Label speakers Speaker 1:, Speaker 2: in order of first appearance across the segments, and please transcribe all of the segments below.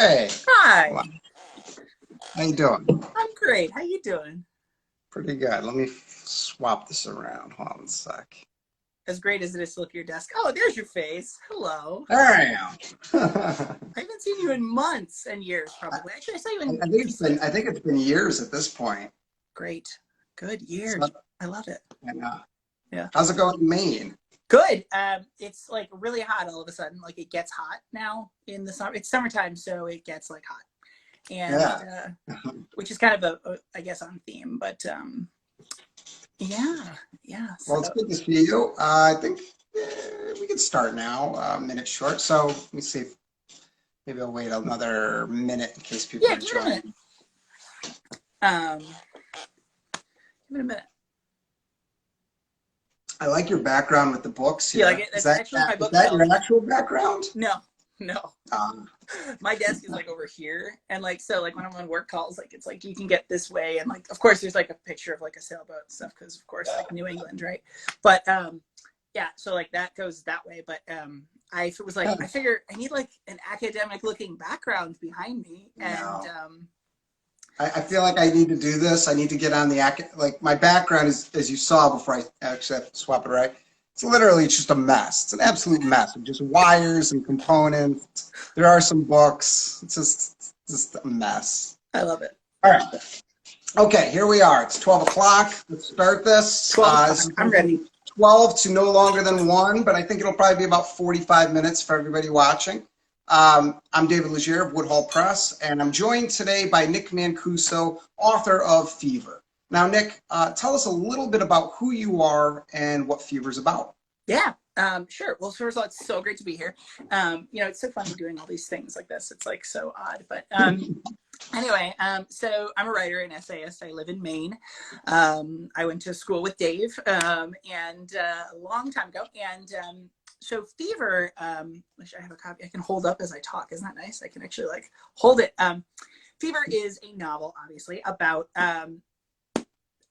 Speaker 1: Hey,
Speaker 2: Hi,
Speaker 1: come on. How you doing?
Speaker 2: I'm great. How you doing?
Speaker 1: Pretty good. Let me swap this around. Hold on a sec.
Speaker 2: As great as it is to look at your desk. Oh, there's your face. Hello.
Speaker 1: There I am.
Speaker 2: I haven't seen you in months and years,
Speaker 1: I,
Speaker 2: probably. Actually, I saw you in
Speaker 1: I think it's been
Speaker 2: recent.
Speaker 1: I think it's been years at this point.
Speaker 2: Great. Good
Speaker 1: So,
Speaker 2: years. I love it.
Speaker 1: and,
Speaker 2: Yeah.
Speaker 1: how's it going in Maine?
Speaker 2: Good. It's like really hot all of a sudden. Like it gets hot now in the summer. It's summertime, so it gets like hot. And
Speaker 1: Yeah.
Speaker 2: which is kind of I guess, on theme. But yeah, yeah.
Speaker 1: Well,
Speaker 2: So
Speaker 1: it's good to see you. I think we can start now. A minute short. So let me see if maybe I'll wait another minute in case people
Speaker 2: yeah,
Speaker 1: are
Speaker 2: give it a minute.
Speaker 1: joining.
Speaker 2: Um, give it a minute.
Speaker 1: I like your background with the books
Speaker 2: Yeah, like
Speaker 1: here. Is
Speaker 2: that's
Speaker 1: that
Speaker 2: actually my
Speaker 1: is that
Speaker 2: bookshelf.
Speaker 1: your actual background?
Speaker 2: No, no.
Speaker 1: Um,
Speaker 2: My desk is like over here, and like so like when I'm on work calls, like it's like you can get this way, and like of course there's like a picture of like a sailboat and stuff because of course like New England, right? But yeah, so like that goes that way. But I was like I figure I need like an academic looking background behind me, and
Speaker 1: no. I feel like I need to do this. I need to get on the like my background is, as you saw before I actually have to swap it right. It's literally just a mess. It's an absolute mess of just wires and components. There are some books. It's just a mess.
Speaker 2: I love it.
Speaker 1: All right. Okay, here we are. It's 12 o'clock. Let's start this.
Speaker 2: 12
Speaker 1: This
Speaker 2: o'clock.
Speaker 1: is
Speaker 2: I'm
Speaker 1: going
Speaker 2: ready.
Speaker 1: from 12 to no longer than 1, but I think it'll probably be about 45 minutes for everybody watching. I'm David Legier of Woodhall Press, and I'm joined today by Nick Mancuso, author of Fever. Now, Nick, tell us a little bit about who you are and what Fever is about.
Speaker 2: Yeah, sure. Well, first of all, it's so great to be here. It's so funny doing all these things like this. It's like so odd, but anyway, so I'm a writer and essayist. I live in Maine. I went to school with Dave, and a long time ago. And so Fever, which I have a copy I can hold up as I talk. Isn't that nice? I can actually like hold it. Fever is a novel, obviously, about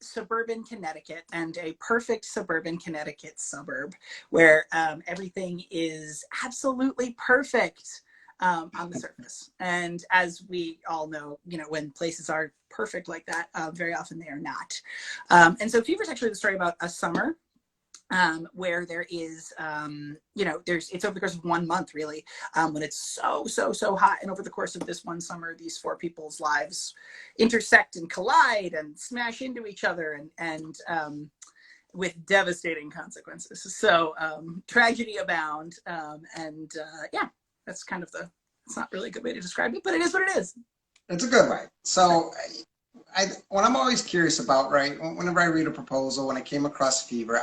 Speaker 2: suburban Connecticut and a perfect suburban Connecticut suburb where everything is absolutely perfect on the surface. And as we all know, when places are perfect like that, very often they are not. And so Fever is actually the story about a summer where there is, it's over the course of 1 month, really, when it's so hot. And over the course of this one summer, these four people's lives intersect and collide and smash into each other and with devastating consequences. So tragedy abound. Yeah, that's kind of it's not really a good way to describe it, but it is what it is.
Speaker 1: It's a good way. So, what I'm always curious about, right, whenever I read a proposal, when I came across Fever,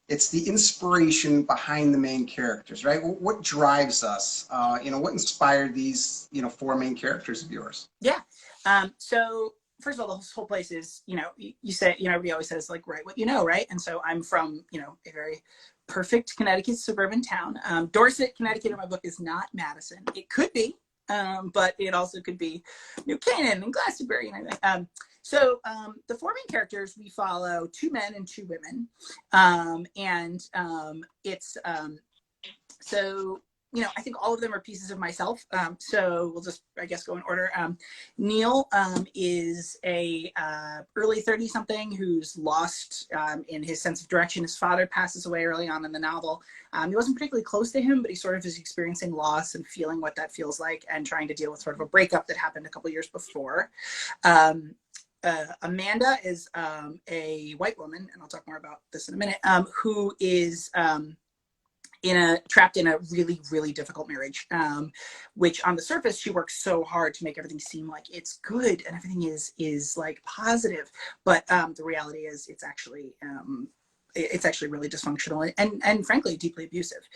Speaker 1: it's the inspiration behind the main characters, right? What drives us? What inspired these, four main characters of yours?
Speaker 2: Yeah. So first of all, this whole place is, you say, everybody always says like, write what you know, right? And so I'm from, a very perfect Connecticut suburban town. Dorset, Connecticut in my book is not Madison. It could be, but it also could be New Canaan and Glastonbury and everything. The four main characters, we follow two men and two women. It's I think all of them are pieces of myself. So we'll just, I guess, go in order. Neil is a early 30-something who's lost in his sense of direction. His father passes away early on in the novel. He wasn't particularly close to him, but he sort of is experiencing loss and feeling what that feels like and trying to deal with sort of a breakup that happened a couple years before. Amanda is a white woman, and I'll talk more about this in a minute, who is trapped in a really difficult marriage, which on the surface she works so hard to make everything seem like it's good and everything is like positive, but the reality is it's actually really dysfunctional and frankly deeply abusive.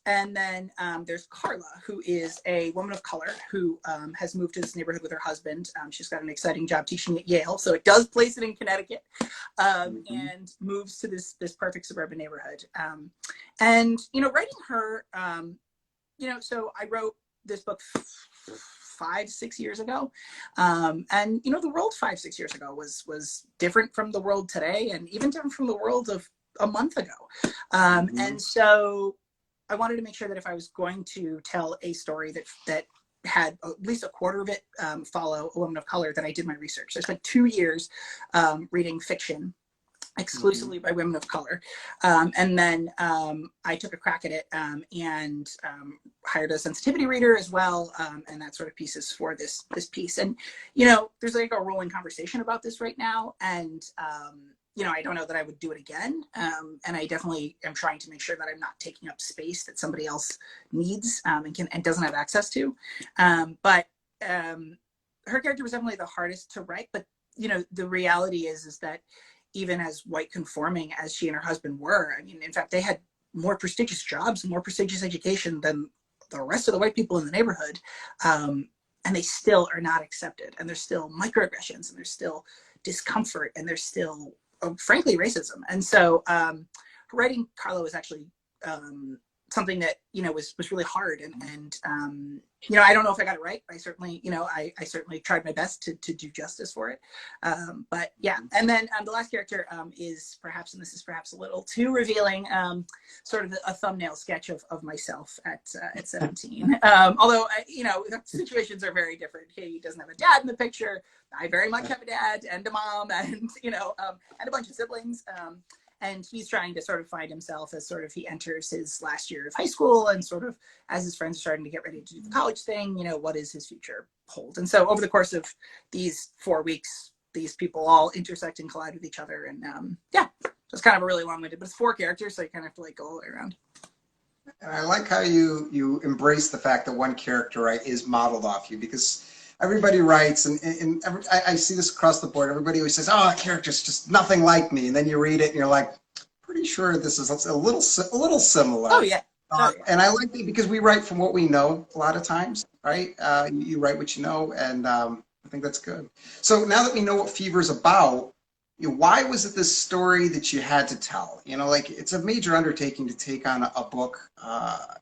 Speaker 2: And then there's Carla, who is a woman of color who has moved to this neighborhood with her husband. She's got an exciting job teaching at Yale, so it does place it in Connecticut, and moves to this perfect suburban neighborhood. Writing her, so I wrote this book 5-6 years ago, and the world 5-6 years ago was different from the world today, and even different from the world of a month ago. And so I wanted to make sure that if I was going to tell a story that had at least a quarter of it follow a woman of color, then I did my research. So I spent 2 years reading fiction
Speaker 1: Mhm.
Speaker 2: exclusively by women of color. And then I took a crack at it and hired a sensitivity reader as well, and that sort of pieces for this piece. And there's like a rolling conversation about this right now, and I don't know that I would do it again. And I definitely am trying to make sure that I'm not taking up space that somebody else needs and doesn't have access to. But her character was definitely the hardest to write. But the reality is that even as white conforming as she and her husband were, I mean, in fact, they had more prestigious jobs and more prestigious education than the rest of the white people in the neighborhood. And they still are not accepted. And there's still microaggressions and there's still discomfort and there's still, frankly, racism. And so writing Carla was actually something that was really hard, and I don't know if I got it right, but I certainly I certainly tried my best to do justice for it. But yeah, and then the last character is perhaps, and this is perhaps a little too revealing, sort of a thumbnail sketch of myself at 17. Although situations are very different. He doesn't have a dad in the picture. I very much have a dad and a mom, and and a bunch of siblings. And he's trying to sort of find himself as sort of he enters his last year of high school, and sort of as his friends are starting to get ready to do the college thing, what does his future hold? And so over the course of these 4 weeks, these people all intersect and collide with each other. And so it's kind of a really long-winded, but it's 4 characters, so you kind of have to like go all the way around.
Speaker 1: And I like how you embrace the fact that one character, right, is modeled off you, because everybody writes, and I see this across the board. Everybody always says, "Oh, that character's just nothing like me," and then you read it and you're like, "Pretty sure this is a little
Speaker 2: Oh
Speaker 1: similar."
Speaker 2: yeah. Oh yeah.
Speaker 1: And I like it because we write from what we know a lot of times, right? You write what you know, and I think that's good. So now that we know what Fever is about, why was it this story that you had to tell? Like, it's a major undertaking to take on a book. A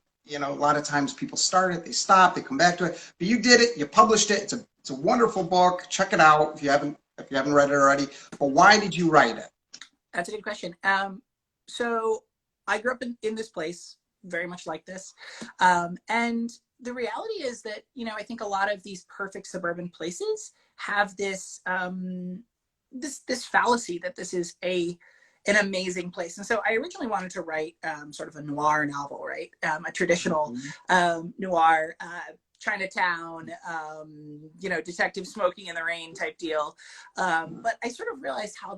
Speaker 1: lot of times people start it, they stop, they come back to it, but you did it, you published it. It's a wonderful book. Check it out if you haven't read it already. But why did you write it?
Speaker 2: That's a good question. So I grew up in this place, very much like this. And the reality is that, I think a lot of these perfect suburban places have this this fallacy that this is an amazing place. And so I originally wanted to write sort of a noir novel, right? A traditional
Speaker 1: Mhm.
Speaker 2: noir, Chinatown, detective smoking in the rain type deal. But I sort of realized how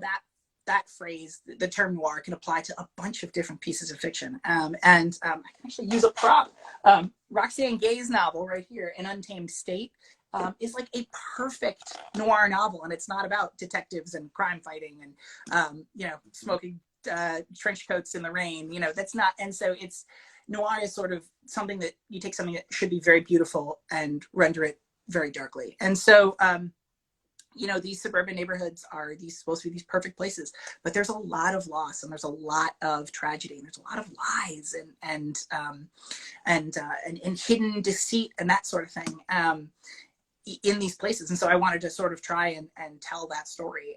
Speaker 2: that phrase, the term noir, can apply to a bunch of different pieces of fiction. And I can actually use a prop. Roxane Gay's novel right here, An Untamed State, is like a perfect noir novel. And it's not about detectives and crime fighting and, smoking trench coats in the rain. That's not. And so noir is sort of something that you take something that should be very beautiful and render it very darkly. And so, these suburban neighborhoods are supposed to be these perfect places, but there's a lot of loss and there's a lot of tragedy and there's a lot of lies and hidden deceit and that sort of thing in these places. And so I wanted to sort of try and tell that story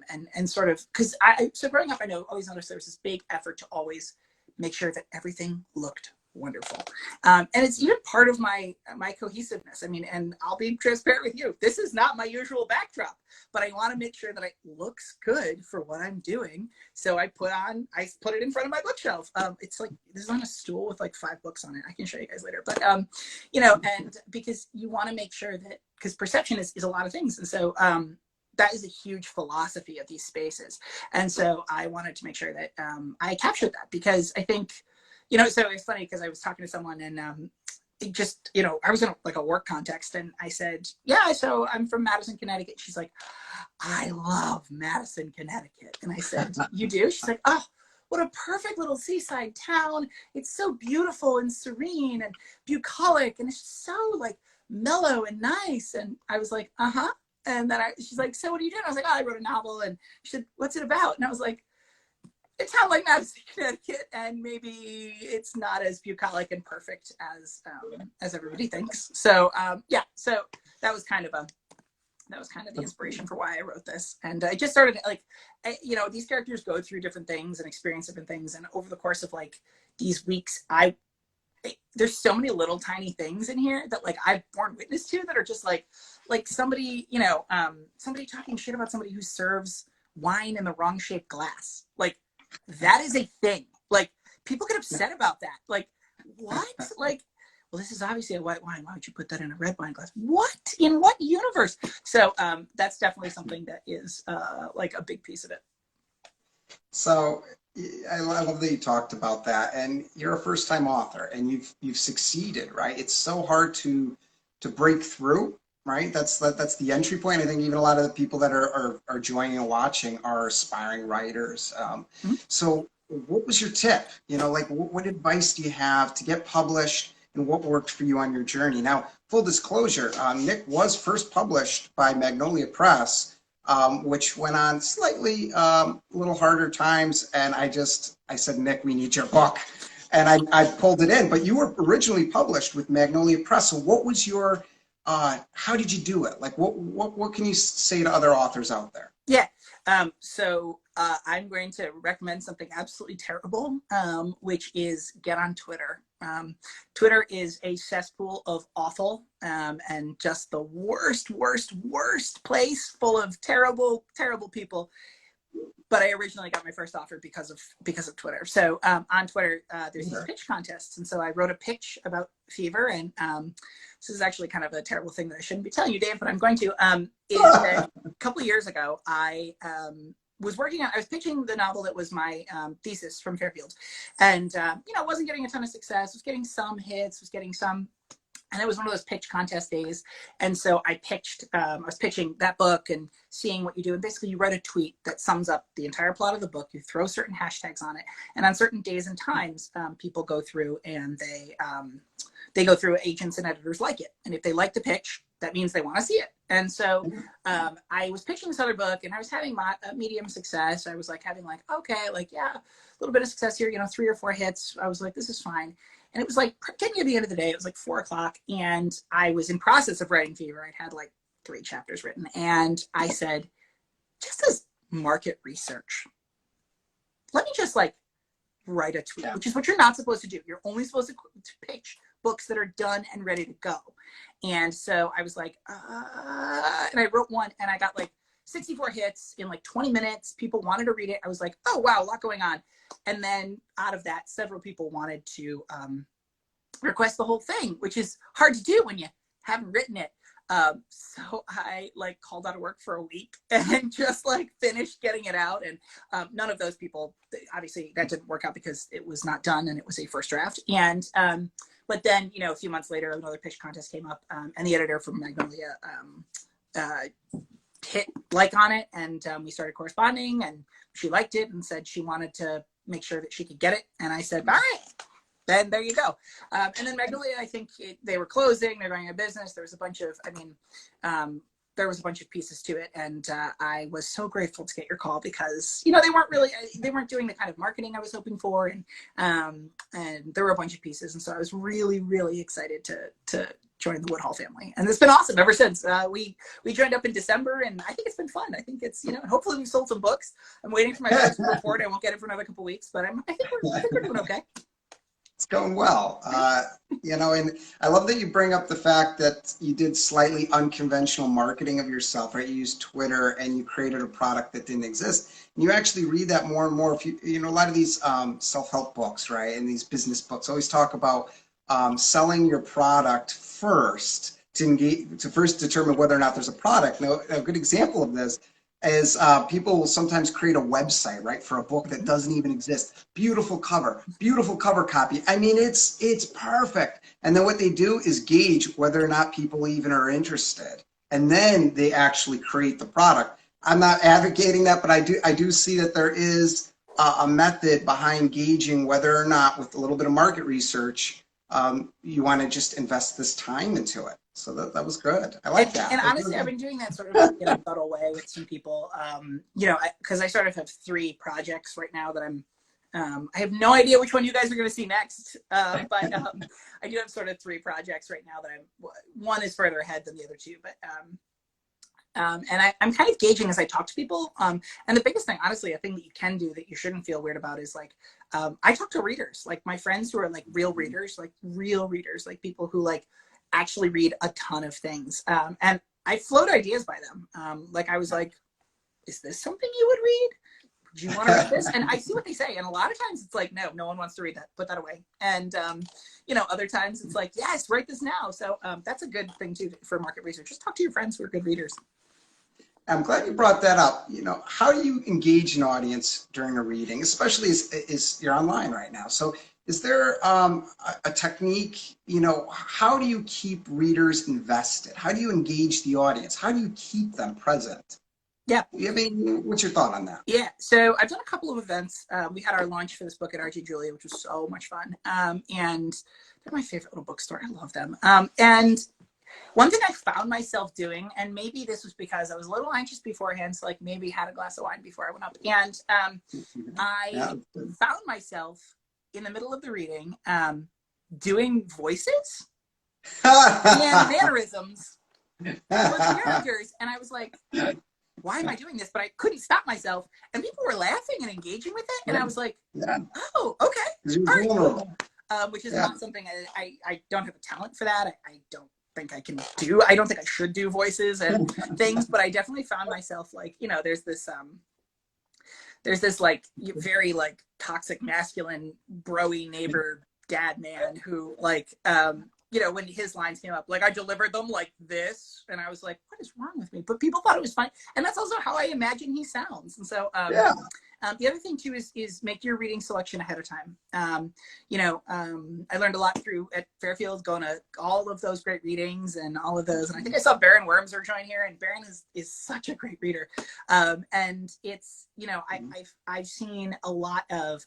Speaker 2: and sort of, because so growing up, I always noticed there was this big effort to always make sure that everything looked wonderful. And it's even part of my cohesiveness. I mean, and I'll be transparent with you. This is not my usual backdrop, but I want to make sure that it looks good for what I'm doing. So I put it in front of my bookshelf. It's like, this is on a stool with like 5 books on it. I can show you guys later, but and because you want to make sure that, because perception is a lot of things. And so, that is a huge philosophy of these spaces. And so I wanted to make sure that I captured that, because I think, so it's funny because I was talking to someone and it just, I was in a work context and I said, yeah, so I'm from Madison, Connecticut. She's like, I love Madison, Connecticut. And I said, you do? She's like, oh, what a perfect little seaside town. It's so beautiful and serene and bucolic. And it's just so like mellow and nice. And I was like, uh-huh. And then she's like, so what are you doing? I was like, oh, I wrote a novel. And she said, what's it about? And I was like, it's not like Madison, Connecticut, and maybe it's not as bucolic and perfect as everybody thinks. So so that was kind of the inspiration for why I wrote this. And I just started these characters go through different things and experience different things. And over the course of like these weeks, I there's so many little tiny things in here that like I've borne witness to that are just like somebody, somebody talking shit about somebody who serves wine in the wrong shaped glass. Like that is a thing. Like people get upset about that. Like what? Like, well, this is obviously a white wine. Why would you put that in a red wine glass? What? In what universe? So that's definitely something that is like a big piece of it.
Speaker 1: So I love that you talked about that, and you're a first-time author, and you've succeeded, right? It's so hard to break through, right? That's the entry point. I think even a lot of the people that are joining and watching are aspiring writers.
Speaker 2: Mhm.
Speaker 1: So, what was your tip? Like what advice do you have to get published, and what worked for you on your journey? Now, full disclosure, Nick was first published by Magnolia Press, which went on slightly a little harder times. And I said, Nick, we need your book. And I pulled it in. But you were originally published with Magnolia Press. So what was how did you do it? Like, what can you say to other authors out there?
Speaker 2: Yeah. So I'm going to recommend something absolutely terrible, which is get on Twitter. Twitter is a cesspool of awful and just the worst place full of terrible, terrible people. But I originally got my first offer because of Twitter. So on Twitter, there's these pitch contests, and so I wrote a pitch about Fever, and this is actually kind of a terrible thing that I shouldn't be telling you, Dave, but I'm going to. Is that a couple of years ago, I was pitching the novel that was my thesis from Fairfield, and wasn't getting a ton of success. Was getting some hits, and it was one of those pitch contest days. And so I was pitching that book and seeing what you do. And basically you write a tweet that sums up the entire plot of the book. You throw certain hashtags on it. And on certain days and times, people go through and they go through, agents and editors like it. And if they like the pitch, that means they want to see it. And so I was pitching this other book and I was having medium success. I was having okay, yeah, a little bit of success here, 3 or 4 hits. I was like, this is fine. And it was getting at the end of the day, it was 4:00 and I was in process of writing Fever. I'd had 3 chapters written. And I said, just as market research, let me just write a tweet, which is what you're not supposed to do. You're only supposed to pitch books that are done and ready to go. And so I was and I wrote one and I got 64 hits in 20 minutes. People wanted to read it. I was oh, wow, a lot going on. And then out of that, several people wanted to request the whole thing, which is hard to do when you haven't written it. So I called out of work for a week and just finished getting it out. And none of those people, obviously that didn't work out because it was not done and it was a first draft. And but then, a few months later, another pitch contest came up and the editor from Magnolia hit on it, and we started corresponding, and she liked it and said she wanted to make sure that she could get it. And I said, all right, then there you go. And then Magnolia, I think they were closing, they're going out of business. There was a bunch of, there was a bunch of pieces to it. And I was so grateful to get your call because, they weren't doing the kind of marketing I was hoping for. And there were a bunch of pieces. And so I was really, really excited to join the Woodhull family. And it's been awesome ever since. We joined up in December and I think it's been fun. I think it's, hopefully we've sold some books. I'm waiting for my first report. I won't get it for another couple of weeks, but I think we're doing okay.
Speaker 1: It's going well. And I love that you bring up the fact that you did slightly unconventional marketing of yourself, right? You used Twitter and you created a product that didn't exist. And you actually read that more and more. If a lot of these self-help books, right? And these business books always talk about selling your product first to first determine whether or not there's a product. Now, a good example of this is people will sometimes create a website, right, for a book that doesn't even exist. Beautiful cover copy. It's perfect. And then what they do is gauge whether or not people even are interested. And then they actually create the product. I'm not advocating that, but I do see that there is a method behind gauging whether or not, with a little bit of market research, you want to just invest this time into it. So that was good. I like that.
Speaker 2: And honestly, I've been doing that sort of in a subtle way with some people, because I sort of have 3 projects right now that I have no idea which one you guys are going to see next. But I do have sort of 3 projects right now that one is further ahead than the other 2, but and I'm kind of gauging as I talk to people. And the biggest thing, honestly, a thing that you can do that you shouldn't feel weird about is I talk to readers, like my friends who are like real readers, like people who like actually read a ton of things. And I float ideas by them. Like I was like, is this something you would read? Do you want to read this? And I see what they say. And a lot of times it's like, no, no one wants to read that. Put that away. And, other times it's like, yes, write this now. So that's a good thing too for market research. Just talk to your friends who are good readers.
Speaker 1: I'm glad you brought that up. How do you engage an audience during a reading, especially as you're online right now? So is there a technique, how do you keep readers invested? How do you engage the audience? How do you keep them present?
Speaker 2: Yeah.
Speaker 1: What's your thought on that?
Speaker 2: Yeah. So I've done a couple of events. We had our launch for this book at RG Julia, which was so much fun. And they're my favorite little bookstore. I love them. And one thing I found myself doing, and maybe this was because I was a little anxious beforehand, so like maybe had a glass of wine before I went up. And I found myself in the middle of the reading doing voices and mannerisms for the characters. And I was like, why am I doing this? But I couldn't stop myself. And people were laughing and engaging with it. And I was like, oh, okay. All right, cool. Which is not something I don't have a talent for that. I don't think I can do. I don't think I should do voices and things, but I definitely found myself like, there's this like very like toxic masculine broy neighbor dad man who like, when his lines came up, like I delivered them like this, and I was like, what is wrong with me? But people thought it was fine. And that's also how I imagine he sounds. And so, the other thing too is make your reading selection ahead of time. I learned a lot at Fairfield, going to all of those great readings and all of those. And I think I saw Baron Wormser join here, and Baron is such a great reader. And it's, I've seen a lot of,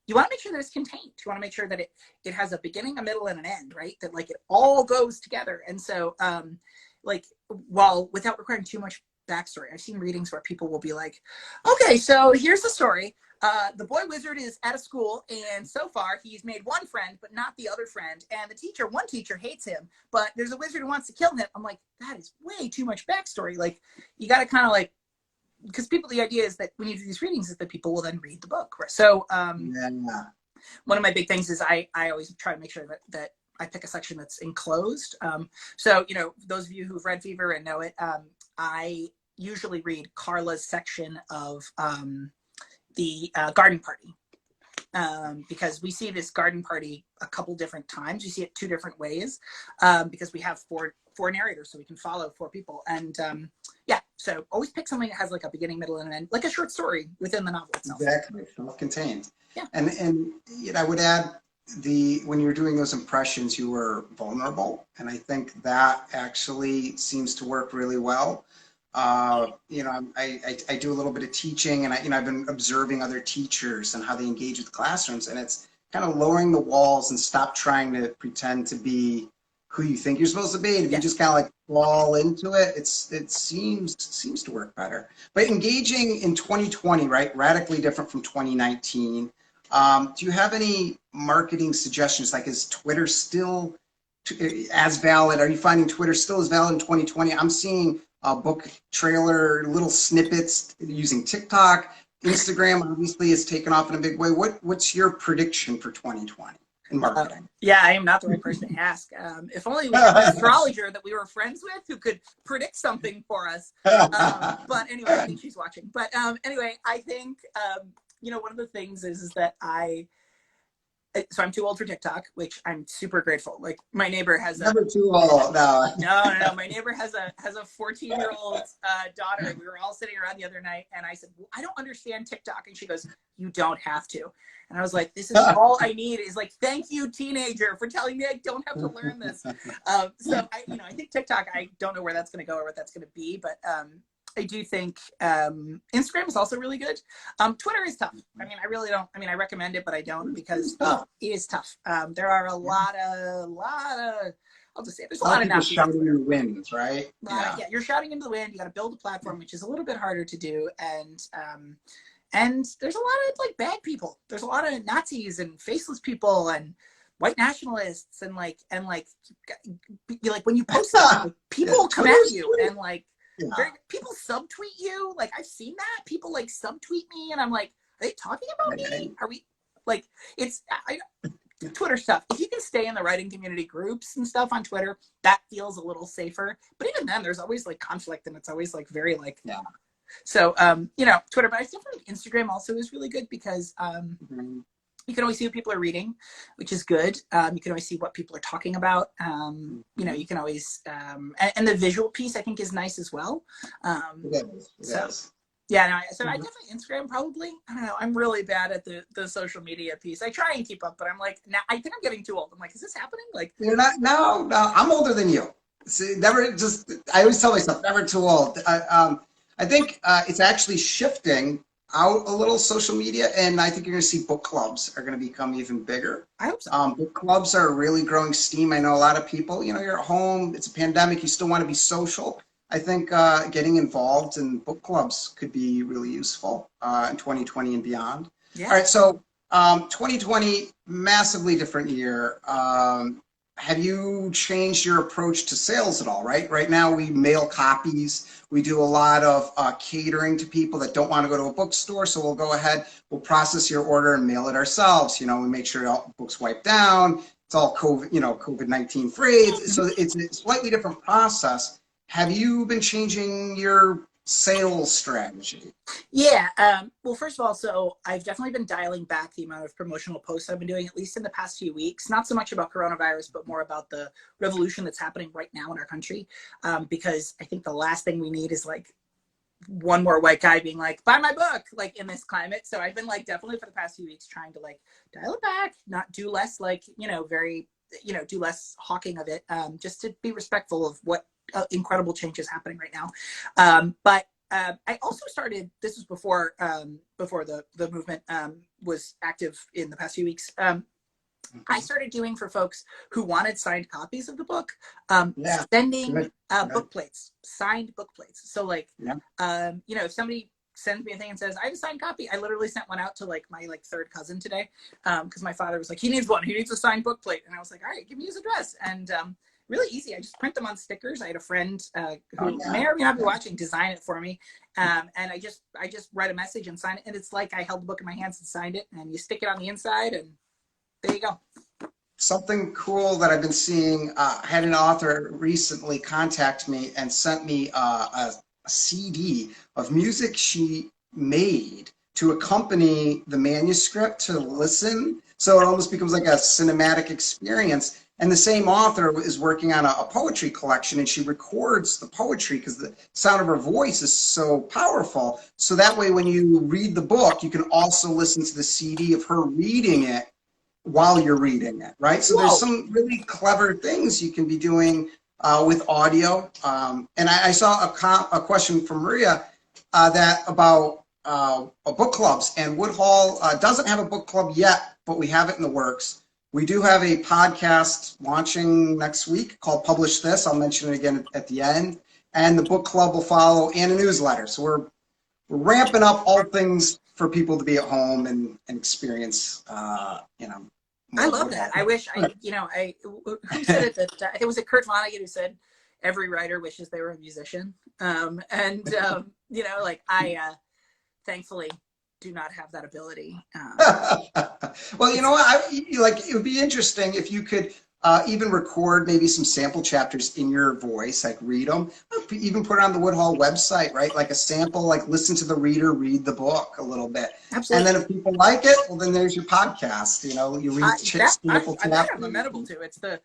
Speaker 2: you want to make sure that it's contained. You want to make sure that it has a beginning, a middle, and an end, right? That like it all goes together. And so, without requiring too much backstory, I've seen readings where people will be like, okay, so here's the story. The boy wizard is at a school, and so far he's made one friend, but not the other friend. And one teacher hates him, but there's a wizard who wants to kill him. I'm like, that is way too much backstory. Like, you got to kind of like, because the idea is that when you do these readings is that people will then read the book. Right? So one of my big things is I always try to make sure that I pick a section that's enclosed. So, those of you who've read Fever and know it, I usually read Carla's section of the garden party, because we see this garden party a couple different times. We see it two different ways, because we have four narrators, so we can follow four people. And so always pick something that has like a beginning, middle, and an end, like a short story within the novel itself.
Speaker 1: Exactly, self-contained.
Speaker 2: Yeah.
Speaker 1: And I would add, when you're doing those impressions, you were vulnerable, and I think that actually seems to work really well. I do a little bit of teaching, and I've been observing other teachers and how they engage with classrooms, and it's kind of lowering the walls and stop trying to pretend to be who you think you're supposed to be. And if you just kind of like fall into it, it seems to work better. But engaging in 2020, right, radically different from 2019. Do you have any marketing suggestions? Like, is Twitter still as valid? Are you finding Twitter still as valid in 2020? I'm seeing book trailer, little snippets using TikTok. Instagram obviously has taken off in a big way. What's your prediction for 2020 in marketing?
Speaker 2: I am not the right person to ask. If only we had an astrologer that we were friends with who could predict something for us. But anyway, I think she's watching. But anyway, I think, one of the things is that so I'm too old for TikTok, which I'm super grateful. Like, my neighbor has
Speaker 1: never too old. No.
Speaker 2: No. My neighbor has a 14-year-old daughter, and we were all sitting around the other night, and I said, well, I don't understand TikTok, and she goes, you don't have to. And I was like, this is all I need is like, thank you, teenager, for telling me I don't have to learn this. So I think TikTok, I don't know where that's going to go or what that's going to be, but I do think Instagram is also really good. Twitter is tough. I really don't. I recommend it, but I don't, because it is tough. There are a lot of. I'll just say there's a lot of
Speaker 1: Nazis shouting in the wind, right?
Speaker 2: Yeah, you're shouting into the wind. You got to build a platform, which is a little bit harder to do, and there's a lot of like bad people. There's a lot of Nazis and faceless people and white nationalists and like when you post stuff, like, people come at you and like. Yeah. People subtweet you. Like, I've seen that. People like subtweet me, and I'm like, are they talking about me? Are we? Like Twitter stuff. If you can stay in the writing community groups and stuff on Twitter, that feels a little safer. But even then, there's always like conflict, and it's always like very like
Speaker 1: Yeah.
Speaker 2: So Twitter, but I still think Instagram also is really good because you can always see what people are reading, which is good. You can always see what people are talking about. You can always and the visual piece I think is nice as well.
Speaker 1: It is.
Speaker 2: Yeah, no, so I definitely Instagram probably. I don't know. I'm really bad at the social media piece. I try and keep up, but I'm like, now I think I'm getting too old. I'm like, is this happening? Like,
Speaker 1: You're not. No, no. I'm older than you. See, never. Just. I always tell myself, never too old. I think it's actually shifting out a little social media, and I think you're going to see book clubs are going to become even bigger.
Speaker 2: I hope so.
Speaker 1: Book clubs are really growing steam. I know a lot of people. You're at home. It's a pandemic. You still want to be social. I think getting involved in book clubs could be really useful in 2020 and beyond.
Speaker 2: Yeah.
Speaker 1: All right, so 2020, massively different year. Have you changed your approach to sales at all, right? Right now we mail copies. We do a lot of catering to people that don't want to go to a bookstore. So we'll go ahead, we'll process your order and mail it ourselves. We make sure all books wiped down. It's all COVID-19 free. So it's a slightly different process. Have you been changing your sales strategy?
Speaker 2: Yeah. Well, first of all, so I've definitely been dialing back the amount of promotional posts I've been doing, at least in the past few weeks. Not so much about coronavirus, but more about the revolution that's happening right now in our country. Because I think the last thing we need is like one more white guy being like, buy my book, like in this climate. So I've been like definitely for the past few weeks trying to like dial it back, not do less like, do less hawking of it, just to be respectful of what incredible change is happening right now. But I also started, this was before the movement was active in the past few weeks. I started doing for folks who wanted signed copies of the book, sending book plates, signed book plates. So like, if somebody sends me a thing and says, I have a signed copy, I literally sent one out to like my like third cousin today. Cause my father was like, he needs a signed book plate. And I was like, all right, give me his address. And really easy. I just print them on stickers. I had a friend who may or may not be watching design it for me. And I just write a message and sign it. And it's like I held the book in my hands and signed it, and you stick it on the inside, and there you go.
Speaker 1: Something cool that I've been seeing, I had an author recently contact me and sent me a CD of music she made to accompany the manuscript to listen. So it almost becomes like a cinematic experience. And the same author is working on a poetry collection, and she records the poetry because the sound of her voice is so powerful. So that way, when you read the book, you can also listen to the CD of her reading it while you're reading it, right? So there's some really clever things you can be doing with audio. And I saw a question from Maria that about book clubs, and Woodhall doesn't have a book club yet, but we have it in the works. We do have a podcast launching next week called Publish This. I'll mention it again at the end. And the book club will follow, and a newsletter. So we're ramping up all things for people to be at home and experience,
Speaker 2: I love that. I wish who said it that it was a Kurt Vonnegut who said every writer wishes they were a musician. I thankfully do not have that ability.
Speaker 1: Well, you know what? It would be interesting if you could even record maybe some sample chapters in your voice, like read them. Even put it on the Woodhall website, right? Like a sample, like listen to the reader read the book a little bit.
Speaker 2: Absolutely.
Speaker 1: And then if people like it, well, then there's your podcast. You read sample chapters.
Speaker 2: I'm amenable to. It's the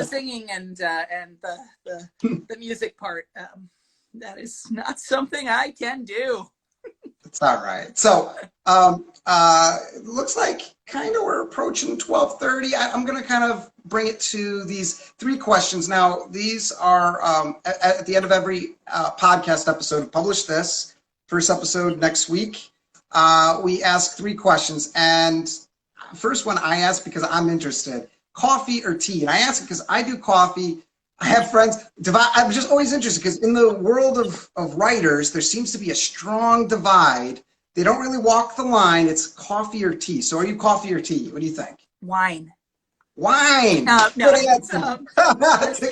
Speaker 2: singing and the music part. That is not something I can do.
Speaker 1: It's all right. So looks like kind of we're approaching 12:30. I'm going to kind of bring it to these 3 questions. Now, these are at the end of every podcast episode. Publish This. First episode next week. We ask 3 questions. And first one I ask because I'm interested. Coffee or tea? And I ask it because I do coffee. I have friends. I'm just always interested because in the world of writers, there seems to be a strong divide. They don't really walk the line. It's coffee or tea. So are you coffee or tea? What do you think?
Speaker 2: Wine.
Speaker 1: Wine.
Speaker 2: No.
Speaker 1: Take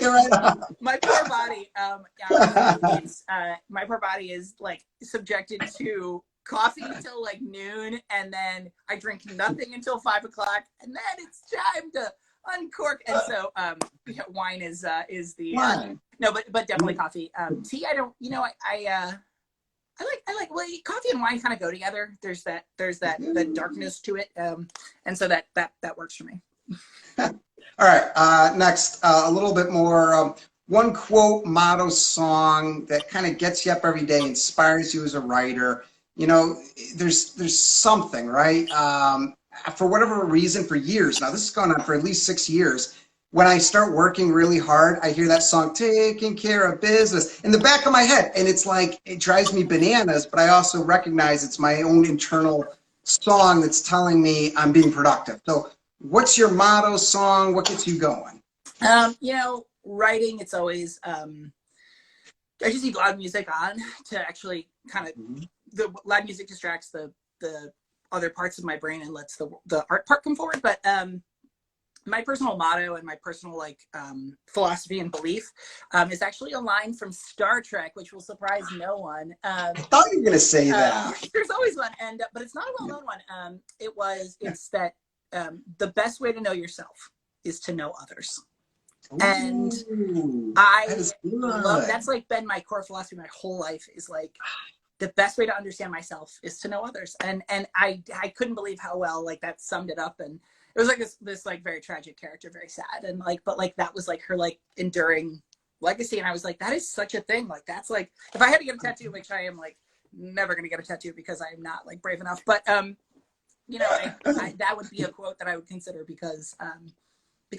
Speaker 1: it right off.
Speaker 2: My poor body. My poor body is like subjected to coffee till like noon, and then I drink nothing until 5 o'clock, and then it's time to uncork. And so, wine is the
Speaker 1: Wine.
Speaker 2: no, but definitely coffee. Tea, I don't. I like well, coffee and wine kind of go together. There's that darkness to it, and so that works for me.
Speaker 1: All right. Next, a little bit more. One quote, motto, song that kind of gets you up every day, inspires you as a writer. There's something, right? For whatever reason, for years now, this has gone on for at least 6 years. When I start working really hard, I hear that song, Taking Care of Business, in the back of my head. And it's like, it drives me bananas, but I also recognize it's my own internal song that's telling me I'm being productive. So what's your motto, song? What gets you going?
Speaker 2: Writing, it's always, I just need loud music on to actually kind of, the loud music distracts the other parts of my brain and lets the art part come forward. But my personal motto and my personal philosophy and belief is actually a line from Star Trek, which will surprise no one.
Speaker 1: I thought you were going to say that.
Speaker 2: There's always one, but it's not a well-known one. It's that the best way to know yourself is to know others. And I love that's like been my core philosophy my whole life, is like the best way to understand myself is to know others. And I couldn't believe how well like that summed it up. And it was like this like very tragic character, very sad, and but that was like her like enduring legacy. And I was like, that is such a thing. Like that's like, if I had to get a tattoo, which I am like never gonna get a tattoo because I'm not like brave enough, but that would be a quote that I would consider because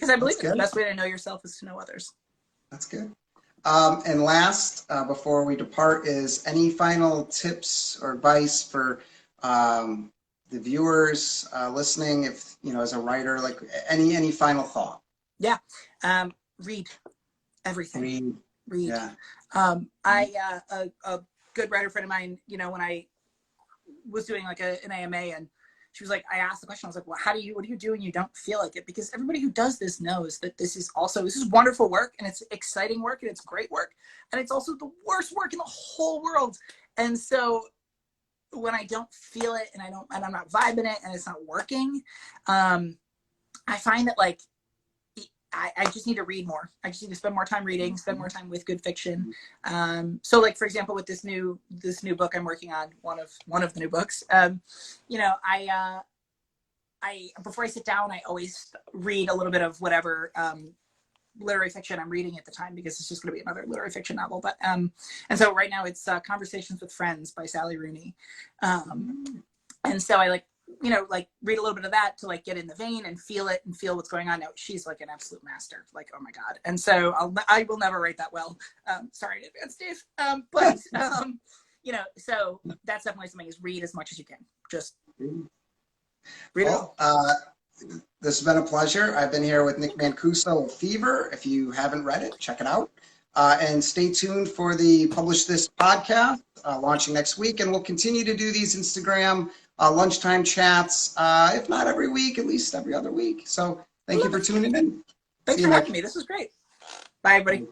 Speaker 2: I believe the best way to know yourself is to know others.
Speaker 1: That's good. And last, before we depart, is any final tips or advice for the viewers listening? If as a writer, like any final thought?
Speaker 2: Yeah, read everything. Read.
Speaker 1: Yeah.
Speaker 2: A good writer friend of mine, when I was doing like an AMA, and she was like, I asked the question, I was like, well, what do you do when you don't feel like it? Because everybody who does this knows that this is wonderful work, and it's exciting work, and it's great work, and it's also the worst work in the whole world. And so when I don't feel it, and I'm not vibing it, and it's not working, I find that like I just need to read more. I just need to spend more time reading, spend more time with good fiction. So like, for example, with this new book I'm working on, one of the new books, I before I sit down, I always read a little bit of whatever literary fiction I'm reading at the time, because it's just going to be another literary fiction novel. But and so right now it's Conversations with Friends by Sally Rooney. And so I read a little bit of that to like get in the vein and feel it and feel what's going on. Now she's like an absolute master, like, oh my God. And so I will never write that well. Sorry in advance, Dave. But so that's definitely something, is read as much as you can. Just read it all.
Speaker 1: This has been a pleasure. I've been here with Nick Mancuso of Fever. If you haven't read it, check it out. And stay tuned for the Publish This podcast launching next week. And we'll continue to do these Instagram lunchtime chats, if not every week, at least every other week. So thank you for tuning in.
Speaker 2: Thanks for having me. This was great. Bye, everybody.